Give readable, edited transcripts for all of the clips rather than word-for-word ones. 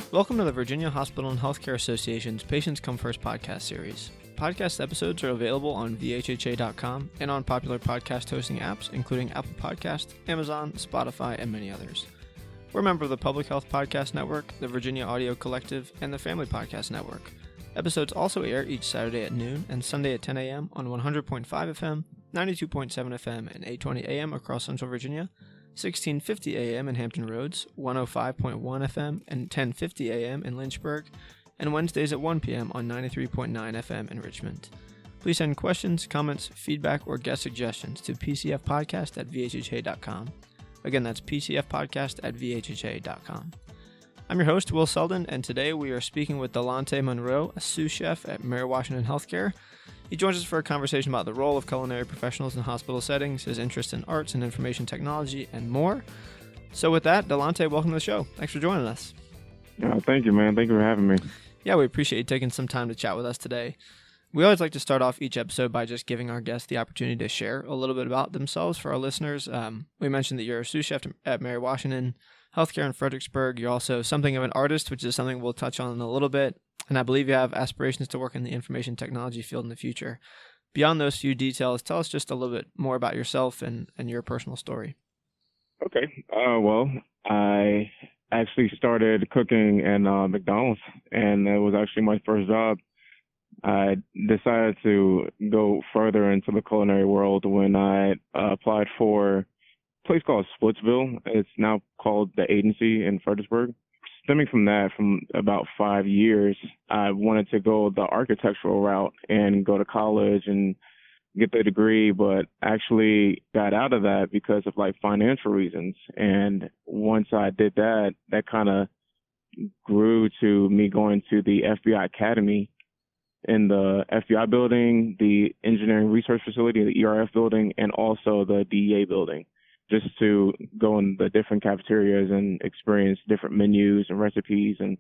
Welcome to the Virginia Hospital and Healthcare Association's Patients Come First podcast series. Podcast episodes are available on vhha.com and on popular podcast hosting apps, including Apple Podcast, Amazon, Spotify, and many others. We're a member of the Public Health Podcast Network, the Virginia Audio Collective, and the Family Podcast Network. Episodes also air each Saturday at noon and Sunday at 10 a.m. on 100.5 FM, 92.7 FM, and 820 a.m. across Central Virginia, 1650 a.m. in Hampton Roads, 105.1 FM, and 1050 a.m. in Lynchburg, and Wednesdays at 1 p.m. on 93.9 FM in Richmond. Please send questions, comments, feedback, or guest suggestions to pcfpodcast@vhha.com. Again, that's pcfpodcast@vhha.com. I'm your host, Will Selden, and today we are speaking with Delante Monroe, a sous chef at Mary Washington Healthcare. He joins us for a conversation about the role of culinary professionals in hospital settings, his interest in arts and information technology, and more. So with that, Delante, welcome to the show. Thanks for joining us. Thank you, man. Thank you for having me. Yeah, we appreciate you taking some time to chat with us today. We always like to start off each episode by just giving our guests the opportunity to share a little bit about themselves for our listeners. We mentioned that you're a sous chef at Mary Washington Healthcare in Fredericksburg. You're also something of an artist, which is something we'll touch on in a little bit. And I believe you have aspirations to work in the information technology field in the future. Beyond those few details, tell us just a little bit more about yourself and your personal story. Okay. Well, I actually started cooking in McDonald's, and it was actually my first job. I decided to go further into the culinary world when I applied for a place called Splitsville. It's now called The Agency in Fredericksburg. Stemming from that, from about 5 years, I wanted to go the architectural route and go to college and get the degree, but actually got out of that because of financial reasons. And once I did that, that kind of grew to me going to the FBI Academy in the FBI building, the Engineering Research Facility, the ERF building, and also the DEA building, just to go in the different cafeterias and experience different menus and recipes. And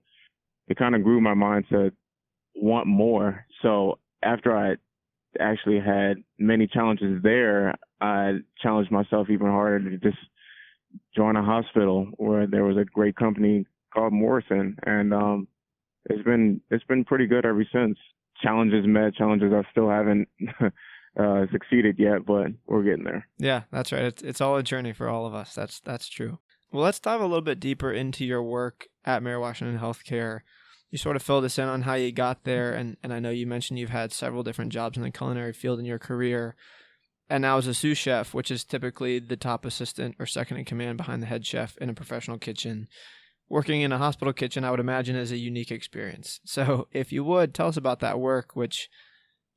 it kind of grew my mind to want more. So after I actually had many challenges there, I challenged myself even harder to just join a hospital where there was a great company called Morrison. And it's been pretty good ever since. Challenges met, challenges I still haven't succeeded yet, but we're getting there. Yeah, that's right. It's all a journey for all of us. That's true. Well, let's dive a little bit deeper into your work at Mary Washington Healthcare. You sort of filled us in on how you got there, and I know you mentioned you've had several different jobs in the culinary field in your career, and now as a sous chef, which is typically the top assistant or second in command behind the head chef in a professional kitchen. Working in a hospital kitchen, I would imagine, is a unique experience. So if you would, tell us about that work, which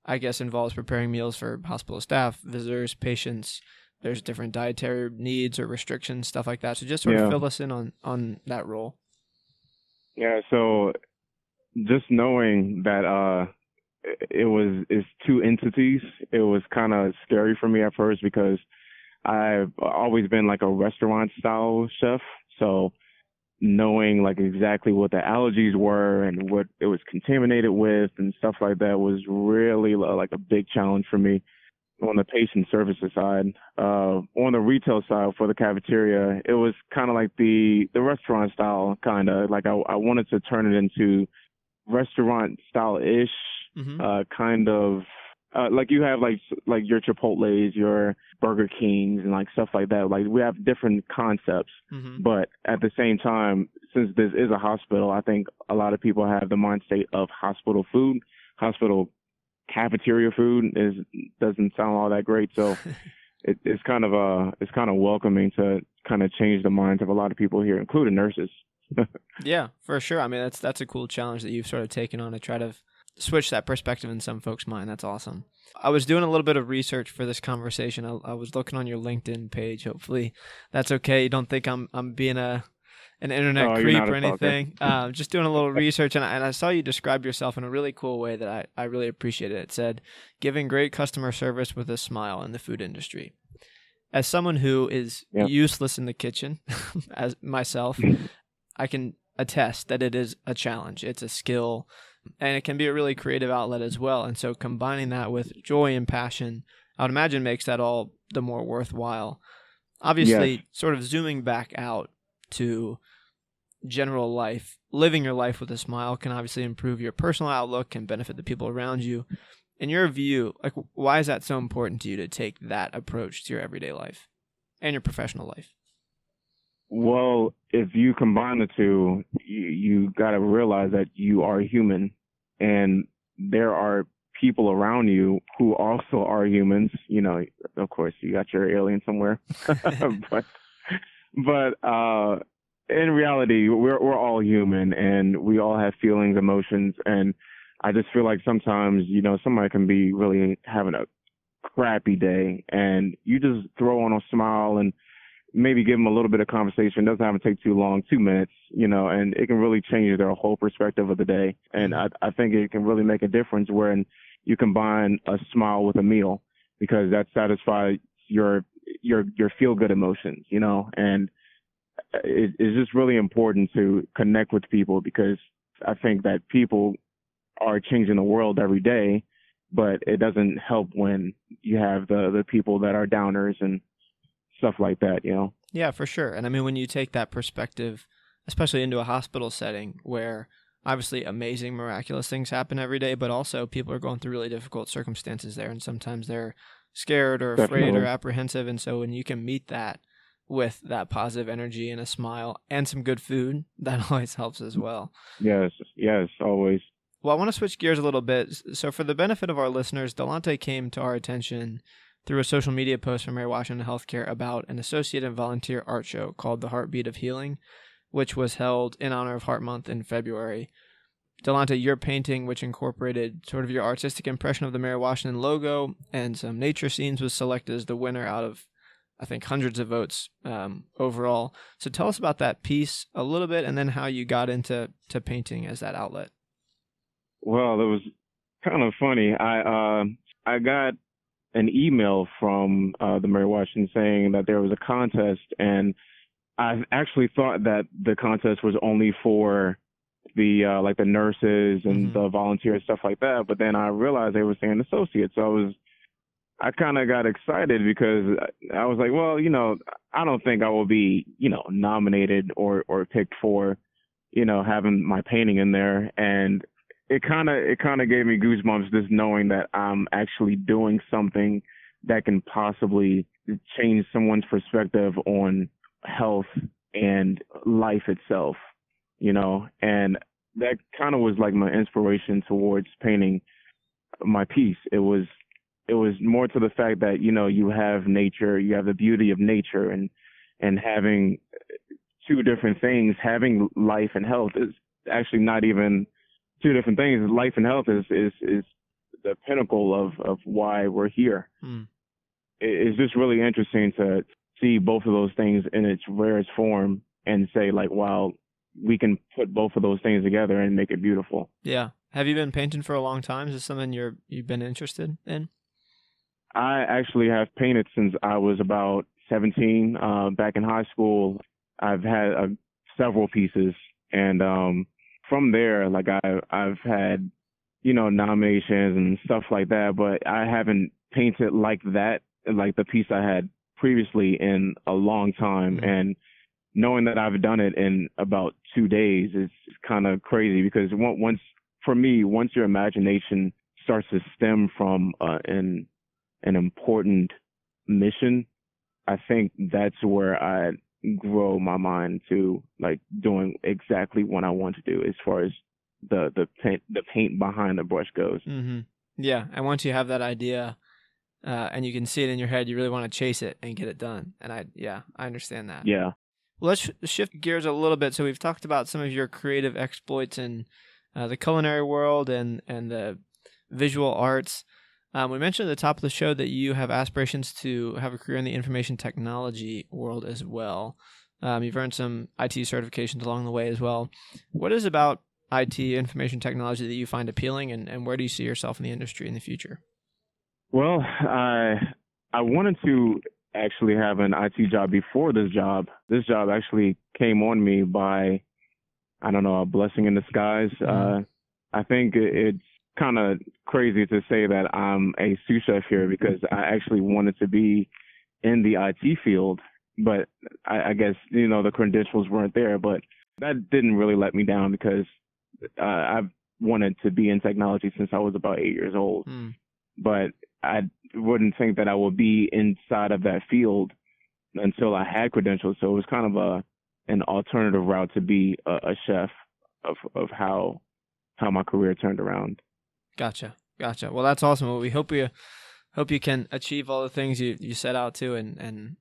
I guess involves preparing meals for hospital staff, visitors, patients. There's different dietary needs or restrictions, stuff like that. So just sort of fill us in on that role. Yeah, so just knowing that it's two entities, it was kind of scary for me at first because I've always been a restaurant style chef. So knowing exactly what the allergies were and what it was contaminated with and stuff like that was really a big challenge for me on the patient services side. On the retail side for the cafeteria, it was kind of like the restaurant style kind of I wanted to turn it into restaurant style-ish, kind of you have your Chipotle's, your Burger Kings, and stuff like that. We have different concepts, but at the same time, since this is a hospital, I think a lot of people have the mind state of hospital food. Hospital cafeteria food doesn't sound all that great, so it's kind of welcoming to kind of change the minds of a lot of people here, including nurses. Yeah, for sure. I mean, that's a cool challenge that you've sort of taken on to try to switch that perspective in some folks' mind. That's awesome. I was doing a little bit of research for this conversation. I was looking on your LinkedIn page. Hopefully that's okay. You don't think I'm being an internet creep or anything. Just doing a little research, and I saw you describe yourself in a really cool way that I really appreciated. It said, giving great customer service with a smile in the food industry. As someone who is useless in the kitchen, as myself, I can attest that it is a challenge. It's a skill, and it can be a really creative outlet as well. And so combining that with joy and passion, I would imagine makes that all the more worthwhile. Obviously, sort of zooming back out to general life, living your life with a smile can obviously improve your personal outlook, can benefit the people around you. In your view, like, why is that so important to you to take that approach to your everyday life and your professional life? Well, if you combine the two, you got to realize that you are human, and there are people around you who also are humans. You know, of course, you got your alien somewhere, but in reality, we're all human, and we all have feelings, emotions, and I just feel like sometimes, you know, somebody can be really having a crappy day, and you just throw on a smile and maybe give them a little bit of conversation. It doesn't have to take too long, 2 minutes, you know, and it can really change their whole perspective of the day. And I think it can really make a difference when you combine a smile with a meal, because that satisfies your feel good emotions, you know, and it's just really important to connect with people, because I think that people are changing the world every day, but it doesn't help when you have the people that are downers and stuff like that, you know? Yeah, for sure. And I mean, when you take that perspective, especially into a hospital setting where obviously amazing, miraculous things happen every day, but also people are going through really difficult circumstances there. And sometimes they're scared or afraid Definitely. or apprehensive. And so when you can meet that with that positive energy and a smile and some good food, that always helps as well. Yes, always. Well, I want to switch gears a little bit. So for the benefit of our listeners, Delante came to our attention through a social media post from Mary Washington Healthcare about an associate and volunteer art show called The Heartbeat of Healing, which was held in honor of Heart Month in February. Delante, your painting, which incorporated sort of your artistic impression of the Mary Washington logo and some nature scenes, was selected as the winner out of, I think, hundreds of votes overall. So tell us about that piece a little bit, and then how you got into painting as that outlet. Well, it was kind of funny. I got an email from the Mary Washington saying that there was a contest, and I actually thought that the contest was only for the like the nurses and the volunteers, stuff like that. But then I realized they were saying associates, so I kind of got excited, because I was like, well, you know, I don't think I will be, you know, nominated or picked for, you know, having my painting in there. And it kind of gave me goosebumps, just knowing that I'm actually doing something that can possibly change someone's perspective on health and life itself, you know. And that kind of was like my inspiration towards painting my piece. It was more to the fact that, you know, you have nature, you have the beauty of nature, and having two different things, having life and health, is actually not even two different things. Life and health is the pinnacle of why we're here. It's just really interesting to see both of those things in its rarest form and say, like, wow, we can put both of those things together and make it beautiful. Yeah. Have you been painting for a long time? Is this something you've been interested in? I actually have painted since I was about 17. Back in high school, I've had several pieces, and from there, like I've had, you know, nominations and stuff like that, but I haven't painted like that, like the piece I had previously, in a long time. And knowing that I've done it in about 2 days is kind of crazy, because once your imagination starts to stem from an important mission, I think that's where I grow my mind to, like, doing exactly what I want to do as far as the paint behind the brush goes. Yeah, and once you have that idea and you can see it in your head, you really want to chase it and get it done. And I understand that. Yeah. Well, let's shift gears a little bit. So we've talked about some of your creative exploits in the culinary world and the visual arts. We mentioned at the top of the show that you have aspirations to have a career in the information technology world as well. You've earned some IT certifications along the way as well. What is about IT, information technology, that you find appealing, and where do you see yourself in the industry in the future? Well, I wanted to actually have an IT job before this job. This job actually came on me by, I don't know, a blessing in disguise. I think it's kind of crazy to say that I'm a sous chef here, because I actually wanted to be in the IT field, but I guess, you know, the credentials weren't there. But that didn't really let me down because I've wanted to be in technology since I was about 8 years old. But I wouldn't think that I would be inside of that field until I had credentials. So it was kind of an alternative route to be a chef of how my career turned around. Gotcha. Well, that's awesome. Well, we hope you can achieve all the things you set out to and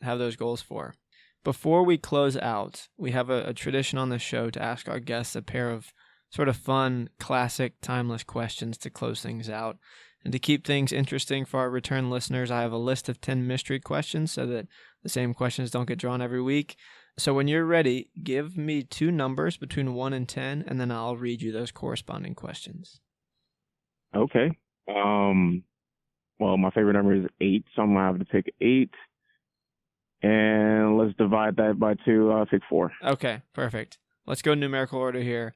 have those goals for. Before we close out, we have a tradition on the show to ask our guests a pair of sort of fun, classic, timeless questions to close things out. And to keep things interesting for our return listeners, I have a list of 10 mystery questions so that the same questions don't get drawn every week. So when you're ready, give me 2 numbers between 1 and 10, and then I'll read you those corresponding questions. Okay. Well, my favorite number is 8, so I'm going to have to pick 8. And let's divide that by 2. I'll pick 4. Okay, perfect. Let's go numerical order here.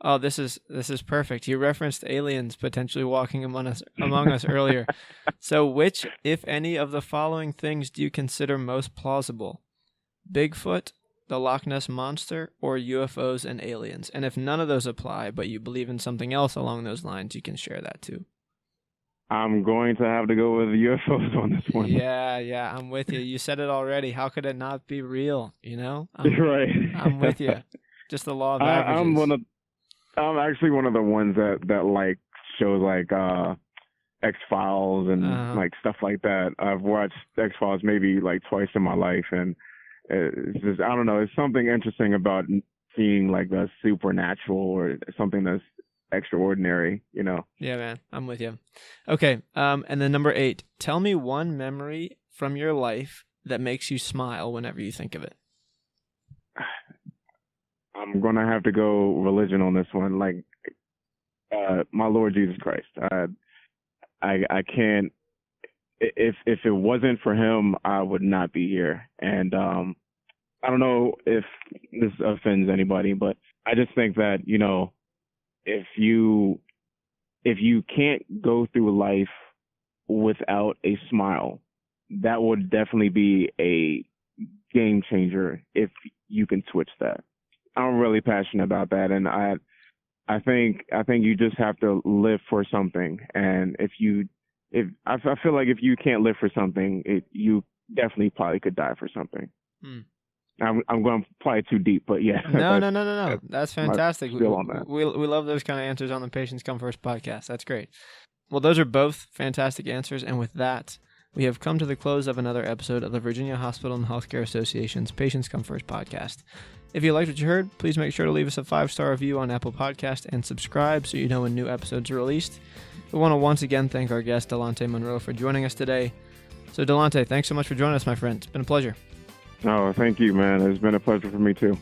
Oh, this is perfect. You referenced aliens potentially walking among us earlier. So which, if any, of the following things do you consider most plausible? Bigfoot, the Loch Ness Monster, or UFOs and aliens? And if none of those apply, but you believe in something else along those lines, you can share that too. I'm going to have to go with UFOs on this one. Yeah, I'm with you. You said it already. How could it not be real? Right. I'm with you. Just the law of averages. I'm actually one of the ones that like shows like X-Files and like stuff like that. I've watched X-Files maybe like twice in my life, and it's just, I don't know, it's something interesting about seeing like the supernatural or something that's extraordinary, Yeah, man, I'm with you. Okay, and then number 8, tell me one memory from your life that makes you smile whenever you think of it. I'm gonna have to go religion on this one. Like, my Lord Jesus Christ. I can't. If it wasn't for him, I would not be here. And I don't know if this offends anybody, but I just think that if you can't go through life without a smile, that would definitely be a game changer if you can switch that. I'm really passionate about that, and I think you just have to live for something. And I feel like if you can't live for something, you definitely probably could die for something. I'm going probably too deep, but yeah. No. That's fantastic. On that. We love those kind of answers on the Patients Come First podcast. That's great. Well, those are both fantastic answers, and with that, we have come to the close of another episode of the Virginia Hospital and Healthcare Association's Patients Come First podcast. If you liked what you heard, please make sure to leave us a 5-star review on Apple Podcast and subscribe so you know when new episodes are released. We want to once again thank our guest, Delante Monroe, for joining us today. So, Delante, thanks so much for joining us, my friend. It's been a pleasure. Oh, thank you, man. It's been a pleasure for me, too.